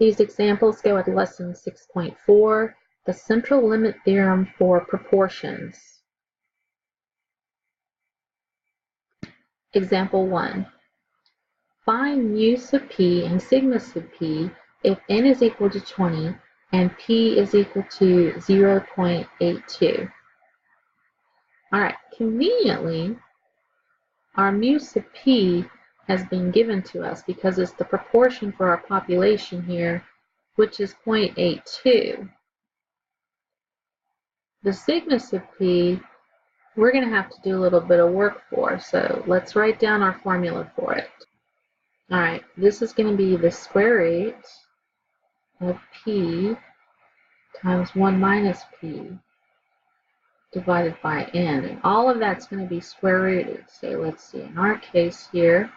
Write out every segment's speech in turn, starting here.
These examples go with lesson 6.4, the central limit theorem for proportions. Example 1. Find mu sub p and sigma sub p if n is equal to 20 and p is equal to 0.82. Alright, conveniently, our mu sub p has been given to us because it's the proportion for our population here, which is 0.82. The sigma sub p, we're going to have to do a little bit of work for, so let's write down our formula for it. Alright, this is going to be the square root of p times 1 minus p divided by n, and all of that's going to be square rooted. So let's see, in our case here,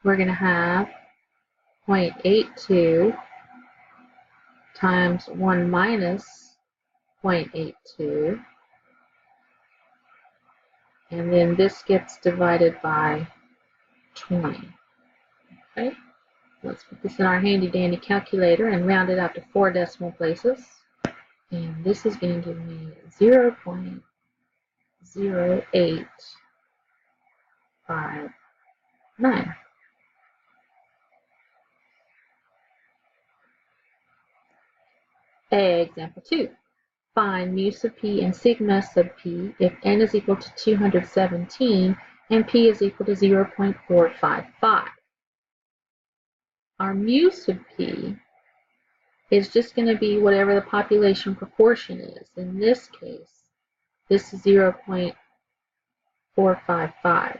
we're going to have 0.82 times 1 minus 0.82, and then this gets divided by 20. Okay, let's put this in our handy dandy calculator and round it out to 4 decimal places. And this is going to give me 0.0859. Example 2. Find mu sub p and sigma sub p if n is equal to 217 and p is equal to 0.455. Our mu sub p is just going to be whatever the population proportion is. In this case, this is 0.455.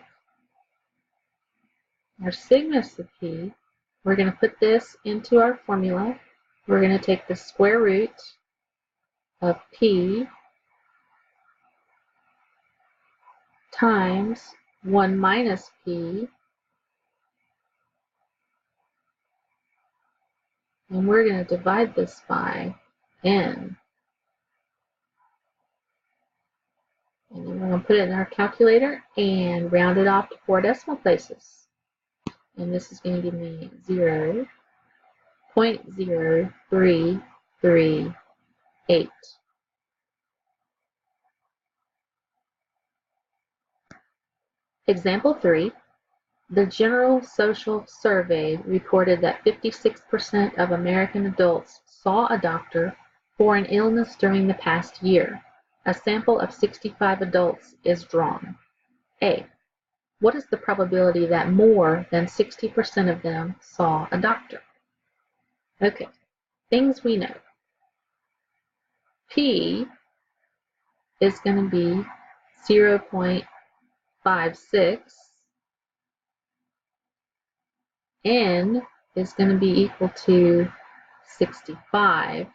Our sigma sub p, we're going to put this into our formula. We're going to take the square root of p times 1 minus p, and we're going to divide this by n. And then we're going to put it in our calculator and round it off to 4 decimal places. And this is going to give me 0.0338. Example 3. The General Social Survey reported that 56% of American adults saw a doctor for an illness during the past year. A sample of 65 adults is drawn. A. What is the probability that more than 60% of them saw a doctor? Okay, things we know. P is going to be 0.56. N is going to be equal to 65.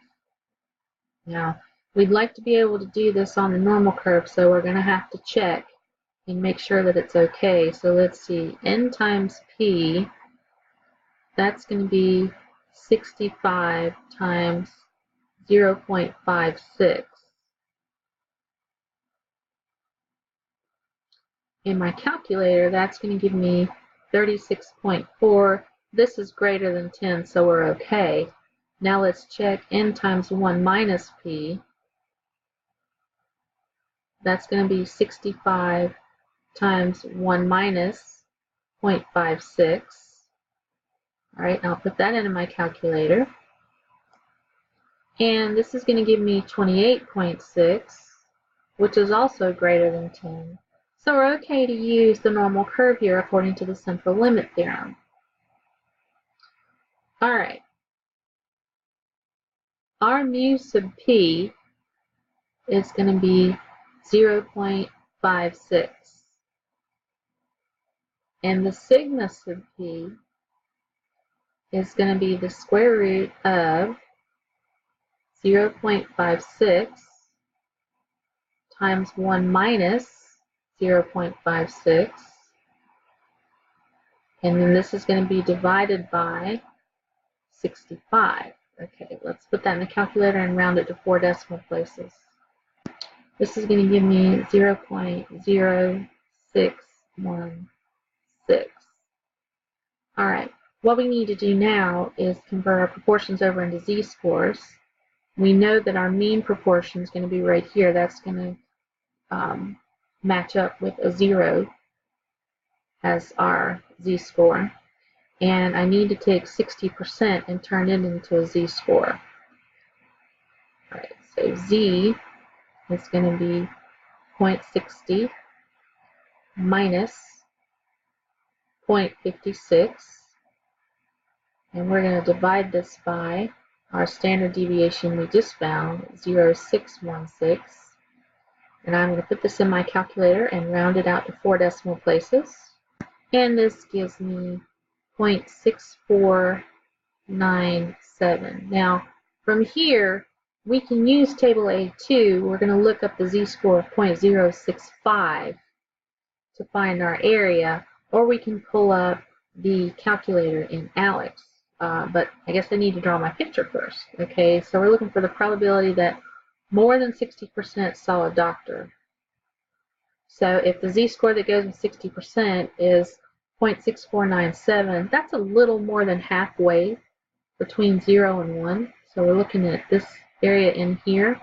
Now, we'd like to be able to do this on the normal curve, so we're going to have to check and make sure that it's okay. So let's see, N times P, that's going to be 65 times 0.56. In my calculator, that's going to give me 36.4. This is greater than 10, so we're okay. Now let's check N times 1 minus P. That's going to be 65 times 1 minus 0.56. All right, I'll put that into my calculator. And this is going to give me 28.6, which is also greater than 10. So we're okay to use the normal curve here according to the central limit theorem. All right. Our mu sub p is going to be 0.56. And the sigma sub p is going to be the square root of 0.56 times 1 minus 0.56. And then this is going to be divided by 65. Okay, let's put that in the calculator and round it to 4 decimal places. This is going to give me 0.0616. All right, what we need to do now is convert our proportions over into z-scores. We know that our mean proportion is going to be right here. That's going to match up with a 0 as our z-score. And I need to take 60% and turn it into a z-score. All right, so z is going to be 0.60 minus 0.56. And we're going to divide this by our standard deviation we just found, 0.616. And I'm going to put this in my calculator and round it out to 4 decimal places. And this gives me 0.6497. Now, from here, we can use table A2. We're going to look up the z-score of 0.065 to find our area, or we can pull up the calculator in ALEKS. But I guess I need to draw my picture first. Okay, so we're looking for the probability that more than 60% saw a doctor. So if the z-score that goes with 60% is 0.6497, that's a little more than halfway between 0 and 1. So we're looking at this area in here,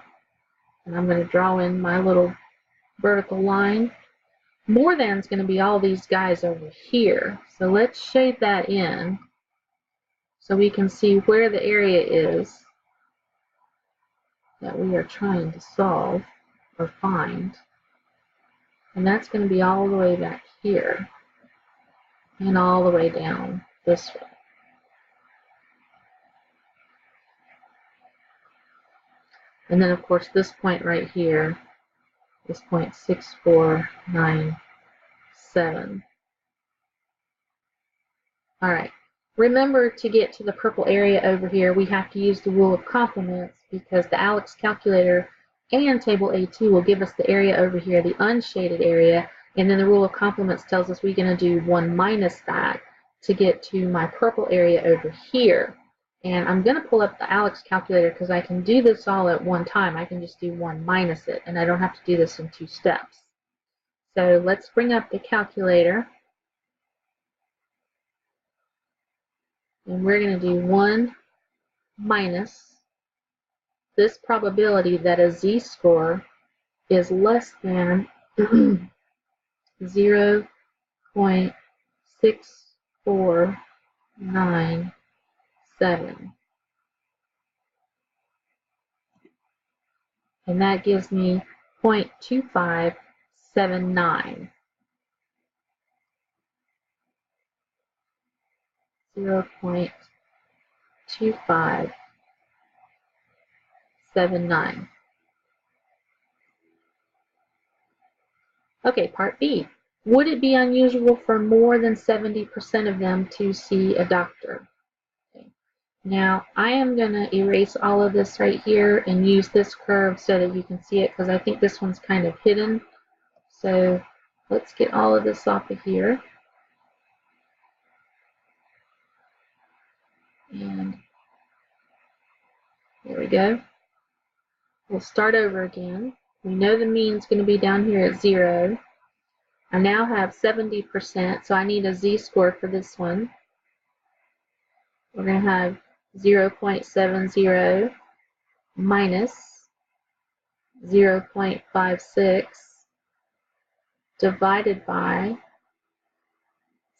and I'm going to draw in my little vertical line. More than is going to be all these guys over here. So let's shade that in so we can see where the area is that we are trying to solve or find. And that's going to be all the way back here and all the way down this way. And then, of course, this point right here is 0.6497. All right. Remember, to get to the purple area over here, we have to use the rule of complements, because the ALEKS calculator and table A2 will give us the area over here, the unshaded area, and then the rule of complements tells us we're going to do 1 minus that to get to my purple area over here. And I'm going to pull up the ALEKS calculator because I can do this all at one time. I can just do 1 minus it, and I don't have to do this in 2 steps. So let's bring up the calculator. And we're going to do 1 minus this probability that a z-score is less than 0.6497. And that gives me 0.2579. 0.2579. Okay, part B. Would it be unusual for more than 70% of them to see a doctor? Okay. Now, I am going to erase all of this right here and use this curve so that you can see it, because I think this one's kind of hidden. So let's get all of this off of here. And there we go. We'll start over again. We know the mean is going to be down here at 0. I now have 70%, so I need a z-score for this one. We're going to have 0.70 minus 0.56 divided by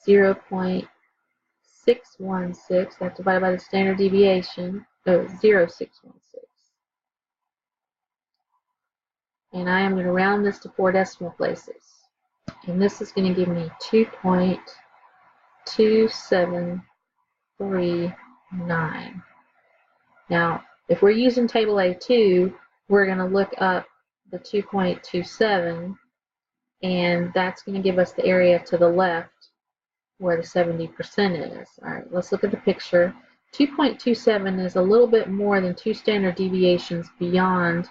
0.616. That's divided by the standard deviation, 0.616. And I am going to round this to 4 decimal places. And this is going to give me 2.2739. Now, if we're using table A2, we're going to look up the 2.27, and that's going to give us the area to the left where the 70% is. All right, let's look at the picture. 2.27 is a little bit more than 2 standard deviations beyond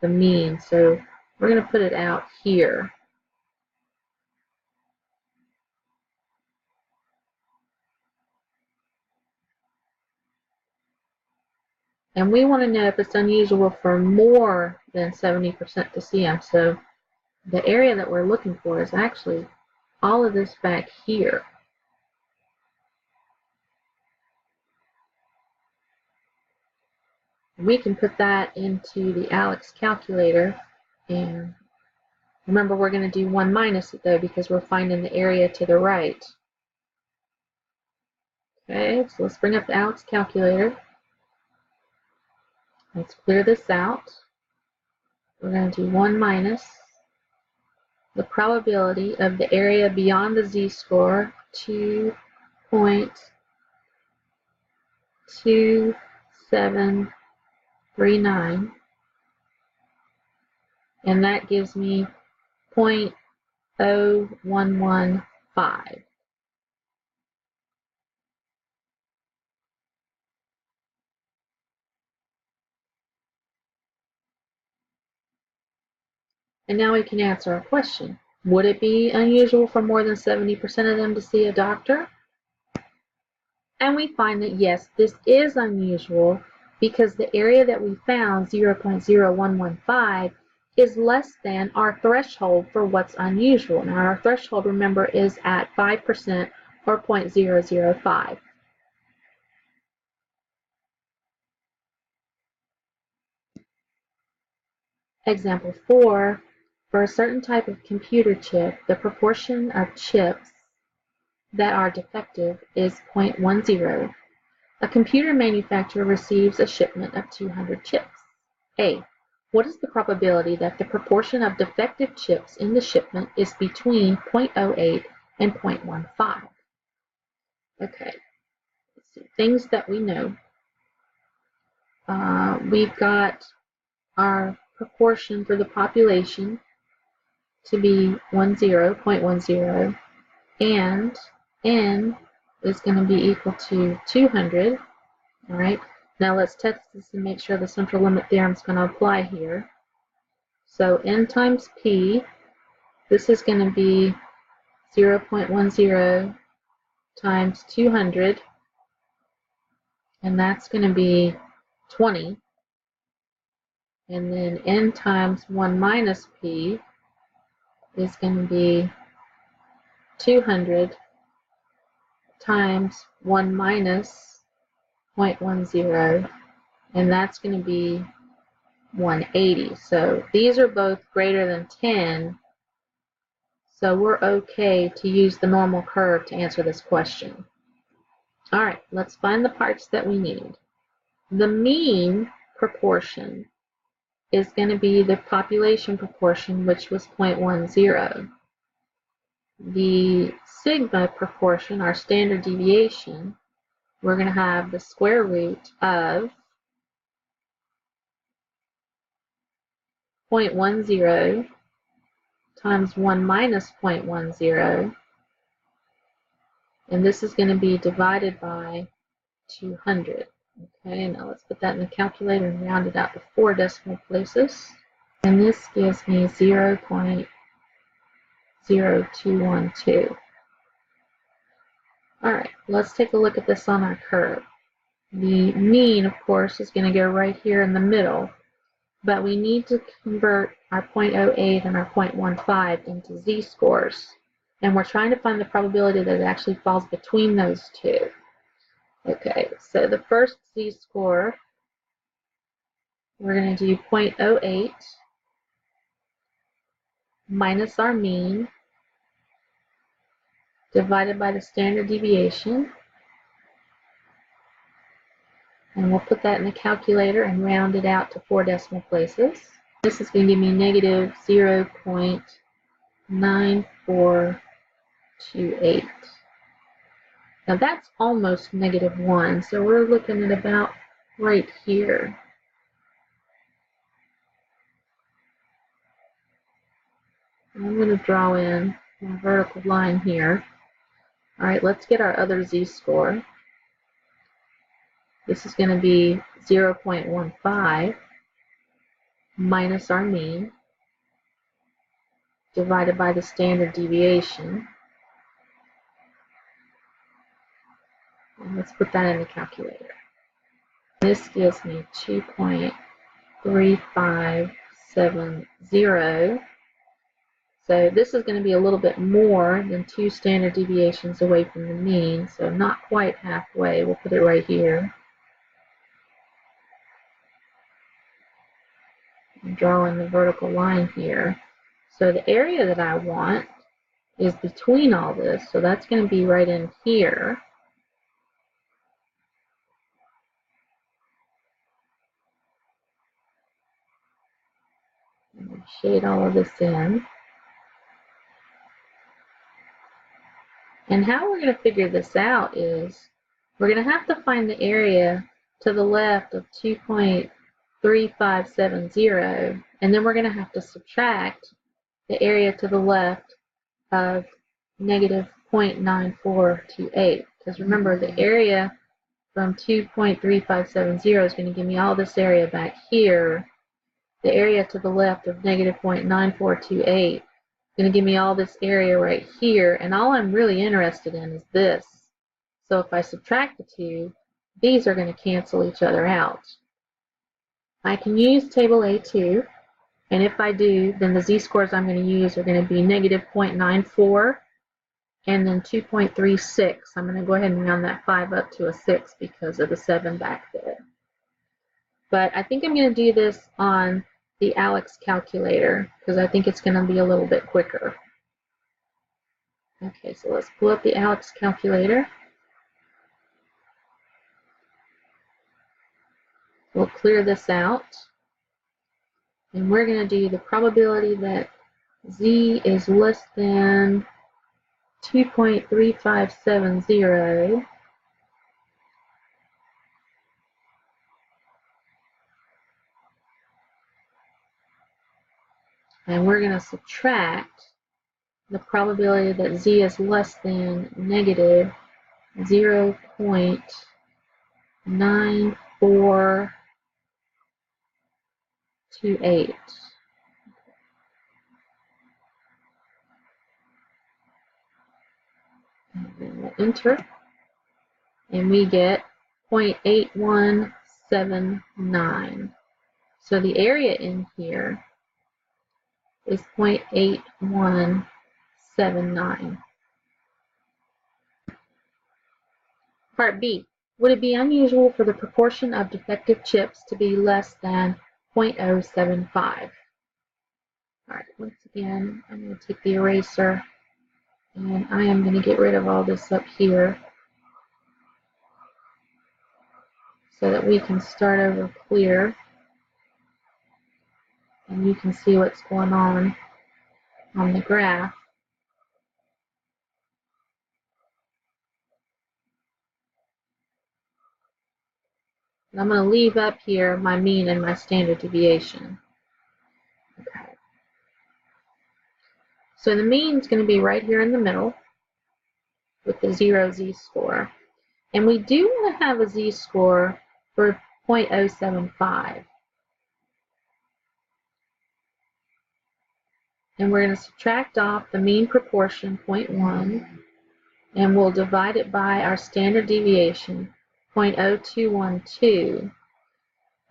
the mean, so we're going to put it out here. And we want to know if it's unusual for more than 70% to see them. So the area that we're looking for is actually all of this back here. We can put that into the ALEKS calculator, and remember we're going to do 1 minus it though because we're finding the area to the right. Okay, so let's bring up the ALEKS calculator. Let's clear this out. We're going to do 1 minus the probability of the area beyond the z-score, 2.2739, and that gives me 0.0115. And now we can answer our question. Would it be unusual for more than 70% of them to see a doctor? And we find that yes, this is unusual because the area that we found, 0.0115, is less than our threshold for what's unusual. Now our threshold, remember, is at 5% or 0.005. Example 4, for a certain type of computer chip, the proportion of chips that are defective is 0.10. A computer manufacturer receives a shipment of 200 chips. A. What is the probability that the proportion of defective chips in the shipment is between 0.08 and 0.15? Okay, let's see. Things that we know. We've got our proportion for the population to be 0.10, and n is going to be equal to 200. All right, now let's test this and make sure the central limit theorem is going to apply here. So n times p, this is going to be 0.10 times 200, and that's going to be 20. And then n times 1 minus p is going to be 200 times 1 minus 0.10, and that's going to be 180. So these are both greater than 10, so we're okay to use the normal curve to answer this question. All right, let's find the parts that we need. The mean proportion is going to be the population proportion, which was 0.10. The sigma proportion, our standard deviation, we're going to have the square root of 0.10 times 1 minus 0.10, and this is going to be divided by 200. Okay, now let's put that in the calculator and round it out to 4 decimal places. And this gives me 0.0212. Alright, let's take a look at this on our curve. The mean, of course, is going to go right here in the middle, but we need to convert our 0.08 and our 0.15 into z-scores. And we're trying to find the probability that it actually falls between those two. Okay, so the first z-score, we're going to do 0.08 minus our mean divided by the standard deviation. And we'll put that in the calculator and round it out to 4 decimal places. This is going to give me negative 0.9428. Now that's almost negative 1, so we're looking at about right here. I'm going to draw in a vertical line here. Alright, let's get our other z-score. This is going to be 0.15 minus our mean divided by the standard deviation. And let's put that in the calculator. This gives me 2.3570. So this is going to be a little bit more than 2 standard deviations away from the mean, so not quite halfway. We'll put it right here. I'm drawing the vertical line here. So the area that I want is between all this, so that's going to be right in here. Shade all of this in. And how we're going to figure this out is we're going to have to find the area to the left of 2.3570, and then we're going to have to subtract the area to the left of negative 0.9428. Because remember, the area from 2.3570 is going to give me all this area back here. The area to the left of negative 0.9428 is going to give me all this area right here, and all I'm really interested in is this. So if I subtract the two, these are going to cancel each other out. I can use table A2, and if I do, then the z-scores I'm going to use are going to be negative 0.94 and then 2.36. I'm going to go ahead and round that 5 up to a 6 because of the 7 back there. But I think I'm going to do this on the ALEKS calculator because I think it's going to be a little bit quicker. Okay, so let's pull up the ALEKS calculator. We'll clear this out. And we're going to do the probability that z is less than 2.3570. And we're going to subtract the probability that z is less than negative 0.9428. And then we'll enter, and we get 0.8179. So the area in here is 0.8179. Part B. Would it be unusual for the proportion of defective chips to be less than 0.075? All right, once again, I'm going to take the eraser, and I am going to get rid of all this up here so that we can start over clear, and you can see what's going on the graph. And I'm going to leave up here my mean and my standard deviation. Okay. So the mean is going to be right here in the middle with the 0 z-score. And we do want to have a z-score for 0.075. And we're going to subtract off the mean proportion, 0.1, and we'll divide it by our standard deviation, 0.0212.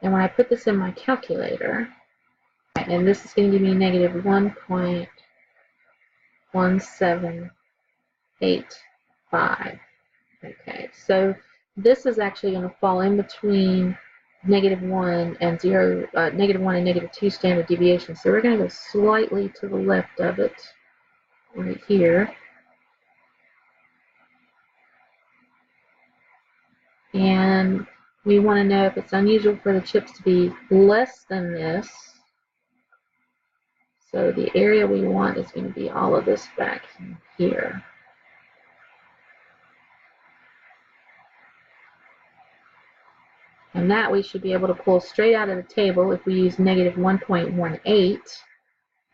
And when I put this in my calculator, and this is going to give me negative 1.1785. Okay, so this is actually going to fall in between negative 1 and negative 2 standard deviation. So we're going to go slightly to the left of it right here. And we want to know if it's unusual for the chips to be less than this. So the area we want is going to be all of this back here. And that we should be able to pull straight out of the table if we use negative 1.18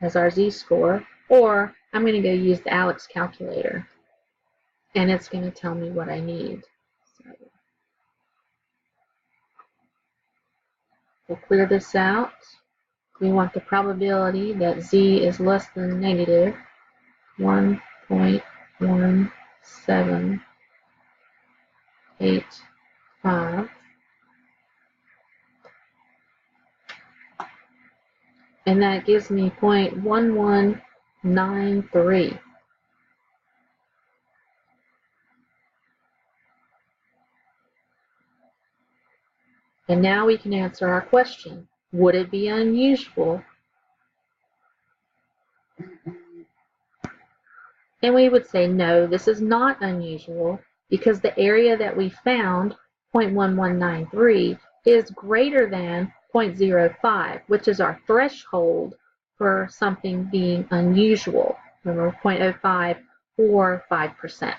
as our z-score, or I'm going to go use the ALEKS calculator, and it's going to tell me what I need. So we'll clear this out. We want the probability that z is less than negative 1.1785. And that gives me 0.1193. And now we can answer our question. Would it be unusual? And we would say, no, this is not unusual because the area that we found, 0.1193, is greater than 0.05, which is our threshold for something being unusual. Remember, 0.05 or 5%.